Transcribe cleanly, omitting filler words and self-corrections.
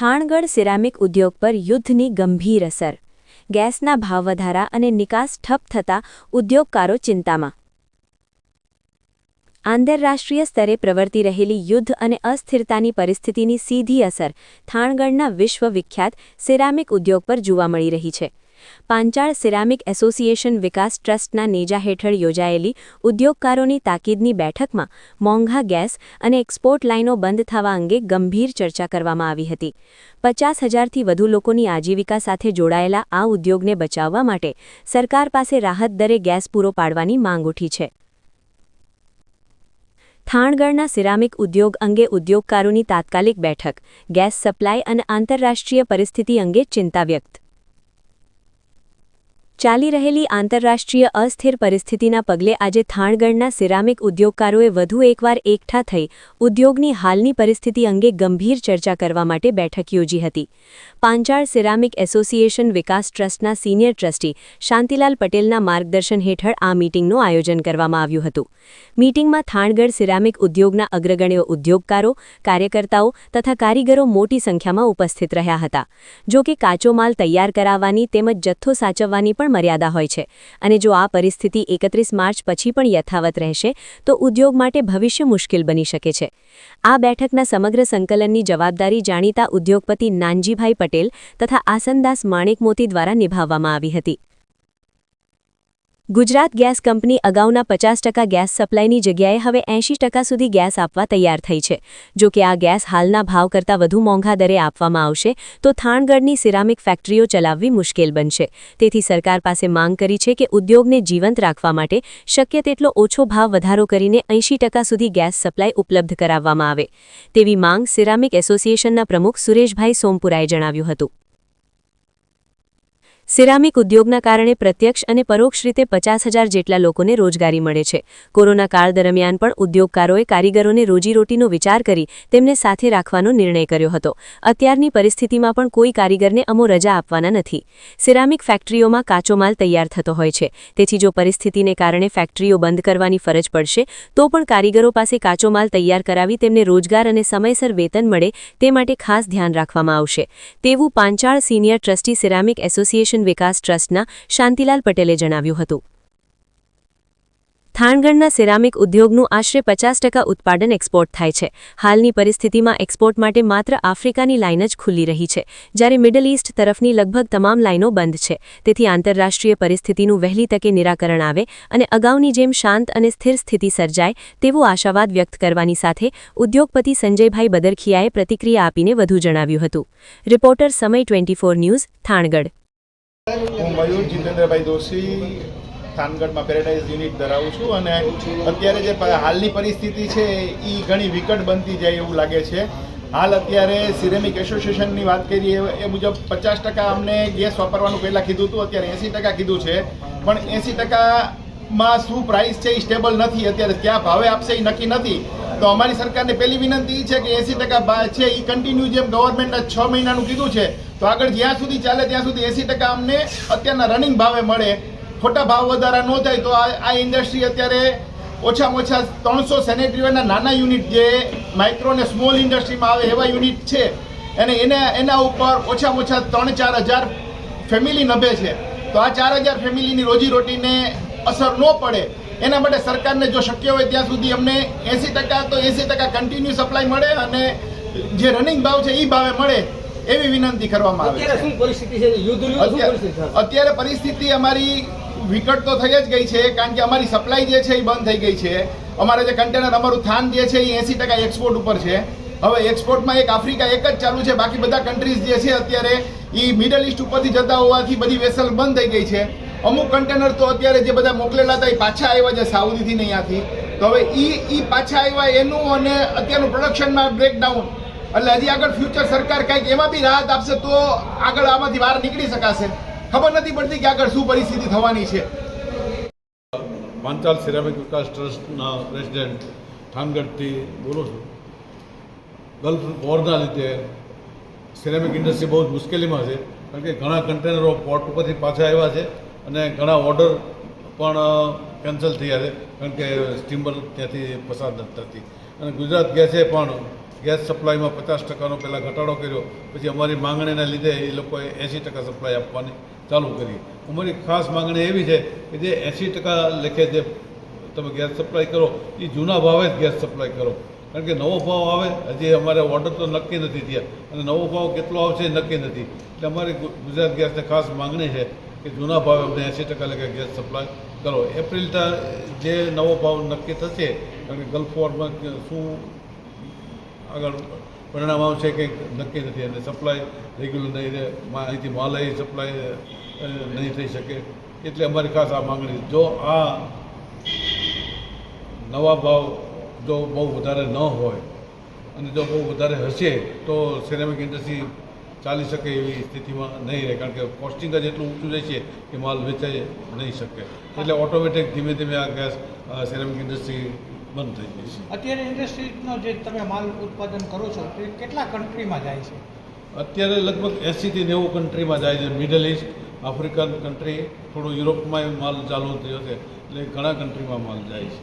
થાણગઢ ceramic ઉદ્યોગ પર યુદ્ધની ગંભીર અસર. ગેસના ભાવ વધારા અને નિકાસ ઠપ થતાં ઉદ્યોગકારો ચિંતામાં. આંતરરાષ્ટ્રીય સ્તરે પ્રવર્તી રહેલી યુદ્ધ અને અસ્થિરતાની પરિસ્થિતિની સીધી અસર થાણગઢના વિશ્વવિખ્યાત સિરામિક ઉદ્યોગ પર જોવા મળી રહી છે. પાંચાળ સિરામિક એસોસિએશન વિકાસ ટ્રસ્ટના નેજા હેઠળ યોજાયેલી ઉદ્યોગકારોની તાકીદની બેઠકમાં મોંઘા ગેસ અને એક્સપોર્ટ લાઇનો બંધ થવા અંગે ગંભીર ચર્ચા કરવામાં આવી હતી. 50,000થી વધુ લોકોની આજીવિકા સાથે જોડાયેલા આ ઉદ્યોગને બચાવવા માટે સરકાર પાસે રાહત દરે ગેસ પૂરો પાડવાની માંગ ઉઠી છે. થાણગઢના સિરામિક ઉદ્યોગ અંગે ઉદ્યોગકારોની તાત્કાલિક બેઠક. ગેસ સપ્લાય અને આંતરરાષ્ટ્રીય પરિસ્થિતિ અંગે ચિંતા વ્યક્ત. ચાલી રહેલી આંતરરાષ્ટ્રીય અસ્થિર પરિસ્થિતિના પગલે આજે થાણગઢના સિરામિક ઉદ્યોગકારોએ વધુ એકવાર એકઠા થઈ ઉદ્યોગની હાલની પરિસ્થિતિ અંગે ગંભીર ચર્ચા કરવા માટે બેઠક યોજી હતી. પાંચાળ સિરામિક એસોસિએશન વિકાસ ટ્રસ્ટના સિનિયર ટ્રસ્ટી શાંતિલાલ પટેલના માર્ગદર્શન હેઠળ આ મીટિંગનું આયોજન કરવામાં આવ્યું હતું. મીટિંગમાં થાણગઢ સિરામિક ઉદ્યોગના અગ્રગણ્ય ઉદ્યોગકારો, કાર્યકર્તાઓ તથા કારીગરો મોટી સંખ્યામાં ઉપસ્થિત રહ્યા હતા. જો કે કાચો માલ તૈયાર કરાવવાની તેમજ જથ્થો સાચવવાની પણ મર્યાદા હોય છે અને જો આ પરિસ્થિતિ 31 માર્ચ પછી પણ યથાવત રહેશે તો ઉદ્યોગ માટે ભવિષ્ય મુશ્કેલ બની શકે છે. આ બેઠકના સમગ્ર સંકલનની જવાબદારી જાણીતા ઉદ્યોગપતિ નાનજીભાઈ પટેલ તથા આસનદાસ માણેક મોતી દ્વારા નિભાવવામાં આવી હતી. ગુજરાત ગેસ કંપની અગાઉના 50% ગેસ સપ્લાયની જગ્યાએ હવે 80% સુધી ગેસ આપવા તૈયાર થઈ છે. જો કે આ ગેસ હાલના ભાવ કરતાં વધુ મોંઘા દરે આપવામાં આવશે તો થાણગઢની સિરામિક ફેક્ટરીઓ ચલાવવી મુશ્કેલ બનશે. તેથી સરકાર પાસે માંગ કરી છે કે ઉદ્યોગને જીવંત રાખવા માટે શક્ય તેટલો ઓછો ભાવ વધારો કરીને 80% સુધી ગેસ સપ્લાય ઉપલબ્ધ કરાવવામાં આવે તેવી માંગ સિરામિક એસોસિએશનના પ્રમુખ સુરેશભાઈ સોમપુરાએ જણાવ્યું હતું. સિરામિક ઉદ્યોગના કારણે પ્રત્યક્ષ અને પરોક્ષ રીતે 50,000 જેટલા લોકોને રોજગારી મળે છે. કોરોના કાળ દરમિયાન પણ ઉદ્યોગકારોએ કારીગરોને રોજીરોટીનો વિચાર કરી તેમને સાથે રાખવાનો નિર્ણય કર્યો હતો. અત્યારની પરિસ્થિતિમાં પણ કોઈ કારીગરને અમો રજા આપવાના નથી. સિરામિક ફેક્ટરીઓમાં કાચો માલ તૈયાર થતો હોય છે. તેથી જો પરિસ્થિતિને કારણે ફેક્ટરીઓ બંધ કરવાની ફરજ પડશે તો પણ કારીગરો પાસે કાચો માલ તૈયાર કરાવી તેમને રોજગાર અને સમયસર વેતન મળે તે માટે ખાસ ધ્યાન રાખવામાં આવશે તેવું પાંચાળ સિનિયર ટ્રસ્ટી સિરામિક એસોસિએશન વિકાસ ટ્રસ્ટના શાંતિલાલ પટેલે જણાવ્યું હતું. થાણગઢના સિરામિક ઉદ્યોગનું આશરે 50% ઉત્પાદન એક્સપોર્ટ થાય છે. હાલની પરિસ્થિતિમાં એક્સપોર્ટ માટે માત્ર આફ્રિકાની લાઇન જ ખુલ્લી રહી છે, જ્યારે મિડલ ઇસ્ટ તરફની લગભગ તમામ લાઇનો બંધ છે. તેથી આંતરરાષ્ટ્રીય પરિસ્થિતિનું વહેલી તકે નિરાકરણ આવે અને અગાઉની જેમ શાંત અને સ્થિર સ્થિતિ સર્જાય તેવો આશાવાદ વ્યક્ત કરવાની સાથે ઉદ્યોગપતિ સંજયભાઈ બદરખિયાએ પ્રતિક્રિયા આપીને વધુ જણાવ્યું હતું. રિપોર્ટર સમય 24 ન્યૂઝ, થાણગઢ. હું મયુર જીતેન્દ્રભાઈ દોશી થાનગઢમાં પેરેડાઇઝ યુનિટ ધરાવું છું અને અત્યારે જે હાલની પરિસ્થિતિ છે એ ઘણી વિકટ બનતી જાય એવું લાગે છે. હાલ અત્યારે સિરેમિક એસોસિએશનની વાત કરીએ એ મુજબ 50% અમને ગેસ વાપરવાનું પહેલાં કીધું હતું, અત્યારે 80% કીધું છે. પણ 80%માં શું પ્રાઇસ છે એ સ્ટેબલ નથી. અત્યારે ક્યાં ભાવે આપશે એ નક્કી નથી. તો અમારી સરકારને પહેલી વિનંતી છે કે 80% છે એ કન્ટિન્યુ જેમ ગવર્મેન્ટના 6 મહિનાનું કીધું છે તો આગળ જ્યાં સુધી ચાલે ત્યાં સુધી 80% અમને અત્યારના રનિંગ ભાવે મળે. ખોટા ભાવ વધારા ન થાય તો આ ઇન્ડસ્ટ્રી અત્યારે ઓછામાં ઓછા 300 સેનેટરીવેરના નાના યુનિટ જે માઇક્રો અને સ્મોલ ઇન્ડસ્ટ્રીમાં આવે એવા યુનિટ છે અને એના ઉપર ઓછામાં ઓછા 3-4 હજાર ફેમિલી નભે છે. તો આ 4,000 ફેમિલીની રોજીરોટીને અસર ન પડે એના માટે સરકારને જો શક્ય હોય ત્યાં સુધી અમને 80% તો 80% કન્ટિન્યુ સપ્લાય મળે અને જે રનિંગ ભાવ છે એ ભાવે મળે એવી વિનંતી કરવામાં આવે છે. અત્યારે પરિસ્થિતિ અમારી વિકટ તો થઈ જ ગઈ છે કારણ કે અમારી સપ્લાય જે છે એ બંધ થઈ ગઈ છે. અમારા જે કન્ટેનર અમારું થાન જે છે એ 80% એક્સપોર્ટ ઉપર છે. હવે એક્સપોર્ટમાં એક આફ્રિકા એક જ ચાલુ છે, બાકી બધા કન્ટ્રીઝ જે છે અત્યારે એ મિડલ ઇસ્ટ ઉપરથી જતા હોવાથી બધી વેસલ બંધ થઈ ગઈ છે. અમુક કન્ટેનર તો અત્યારે જે બધા મોકલેલા હતા એ પાછા આવ્યા છે સાઉદીથી ને અહીંયાથી. તો હવે એ પાછા આવ્યા એનું અને અત્યારનું પ્રોડક્શનમાં બ્રેકડાઉન એટલે હજી આગળ ફ્યુચર સરકાર કંઈક એમાં બી રાહત આપશે તો આગળ આમાંથી બહાર નીકળી શકાશે. ખબર નથી પડતી કે આગળ શું પરિસ્થિતિ થવાની છે. પાંચાલ સિરામિક વિકાસ ટ્રસ્ટના પ્રેસિડેન્ટ થાનગઢથી બોલું છું. ગલ્ફ વોરના લીધે સિરામિક ઇન્ડસ્ટ્રી બહુ જ મુશ્કેલીમાં છે કારણ કે ઘણા કન્ટેનરો પોર્ટ ઉપરથી પાછા આવ્યા છે અને ઘણા ઓર્ડર પણ કેન્સલ થયા છે કારણ કે સ્ટીમર ત્યાંથી પસાર નથી થતી. અને ગુજરાત ગેસે પણ ગેસ સપ્લાયમાં 50%નો પહેલાં ઘટાડો કર્યો, પછી અમારી માંગણીના લીધે એ લોકોએ 80% સપ્લાય આપવાની ચાલુ કરી. અમારી ખાસ માંગણી એવી છે કે જે 80% લેખે જે તમે ગેસ સપ્લાય કરો એ જૂના ભાવે જ ગેસ સપ્લાય કરો, કારણ કે નવો ભાવ આવે હજી અમારે ઓર્ડર તો નક્કી નથી થયા અને નવો ભાવ કેટલો આવશે એ નક્કી નથી. એટલે અમારી ગુજરાત ગેસને ખાસ માંગણી છે કે જૂના ભાવે અમને 80% લેખે ગેસ સપ્લાય કરો. એપ્રિલથી જે નવો ભાવ નક્કી થશે, કારણ કે ગલ્ફ વોરમાં શું આગળ પરિણામ આવશે કંઈક નક્કી નથી અને સપ્લાય રેગ્યુલર નહીં રહે, અહીંથી માલ સપ્લાય નહીં થઈ શકે. એટલે અમારી ખાસ આ માંગણી, જો આ નવા ભાવ જો બહુ વધારે ન હોય અને જો બહુ વધારે હશે તો સિરેમિક ઇન્ડસ્ટ્રી ચાલી શકે એવી સ્થિતિમાં નહીં રહે, કારણ કે કોસ્ટિંગ જ એટલું ઊંચું જાય છે કે માલ વેચાઈ નહીં શકે. એટલે ઓટોમેટિક ધીમે ધીમે આ ગેસ સિરેમિક ઇન્ડસ્ટ્રી બંધ થઈ ગઈ છે. અત્યારે ઇન્ડસ્ટ્રીનો જે તમે માલ ઉત્પાદન કરો છો તે કેટલા કન્ટ્રીમાં જાય છે? અત્યારે લગભગ 80થી 90 કન્ટ્રીમાં જાય છે. મિડલ ઇસ્ટ, આફ્રિકન કન્ટ્રી, થોડું યુરોપમાં માલ ચાલુ થયો છે, એટલે ઘણા કન્ટ્રીમાં માલ જાય છે.